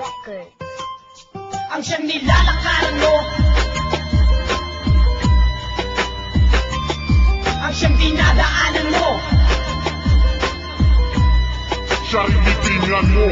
Records. Ang siyang nilalakaran mo, ang siyang dinadaanan mo, siyang titingan mo.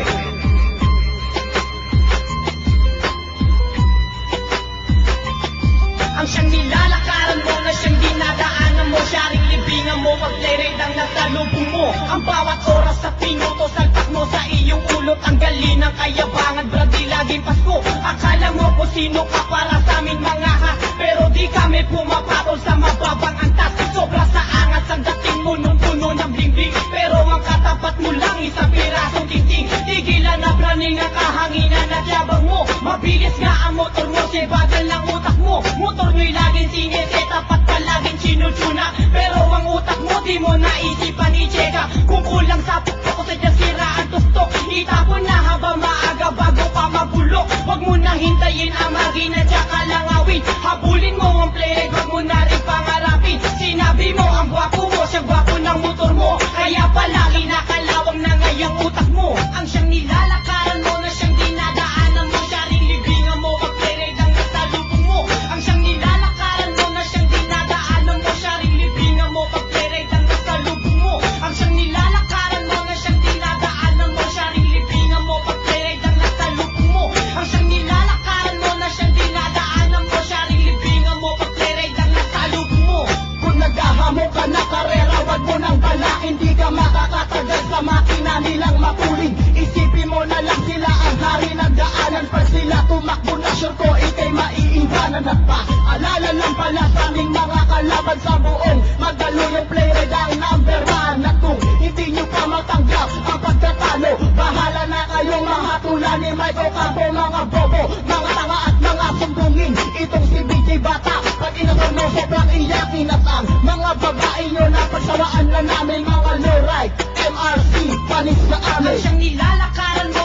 ang siyang nilalakaran mo, na siyang dinadaanan mo, siya ring libingan mo, pag-playrate ang nasalubong mo. Ang bawat oras sa pinuto, salpak mo sa iyong ulo, tanggalin ang kayabangan, brad, di laging Pasko. Akala mo kung sino ka para sa aming mga ha, pero di kami pumapatol sa mababang antas. Sobra sa angas ang dating mo, nung puno ng bling-bling, pero ang katapat mo lang isang pirasong tingting. Tigilan na praning ang kahanginan at yabang mo, mabilis nga ang motor mo, sibagal ng utak mo. Motor mo'y laging siniseta, pat palaging sinutuna, pero ang utak mo di mo naisipan i-checka. Kung kulang sa pukpok ko, sadyang sira ang tuktok, itapon na habang maaga bago pa mabulok. Huwag mo na hintayin ang magina, tsaka lang awin, habulin mo ang playrate, huwag mo na rin pangarapin. Sinabi mo ang gwapo mo, siyang gwapo ng motor mo, kaya pala kinakalawang na ngayang utak mo. Ang siyang nilalakaran mo, na siyang dinadaanan mo, siya ring libingan mo, pag-playrate ang nasalubong mo. Ang siyang nilalakaran mo, na siyang dinadaanan mo, siya ring libingan mo, pag-playrate ang nasalubong mo. Ang siyang nilalakaran mo, na siyang dinadaanan mo, siya ring libingan mo, pag-playrate ang nasalubong mo. Ang siyang nilalakaran mo, na siyang dinadaanan mo, siya ring libingan mo, pag-playrate ang nasalubong mo. Kung naghahamo ka na karera, wag mo nang bala, hindi ka makakatagal sa makina nilang mapuling. Isipin mo na lang sila ang hari ng daanan, pag sila tumakbo na sure ko ikay maiiwanan. At paalala lang pala sa aming mga kalaban sa buong magdalo, yung playrate ang number 1. At kung hindi nyo pa matanggap ang pagkatalo, bahala na kayong mga tula ni Michael Campo, mga bobo, mga tanga at mga sumbungin. Itong si BJ Bata, pag inasal mo sobrang iyakin, at ang mga babae nyo na pagsawaan na namin mga lowride MRC, panis na Ang amin. siyang nilalakaran mo,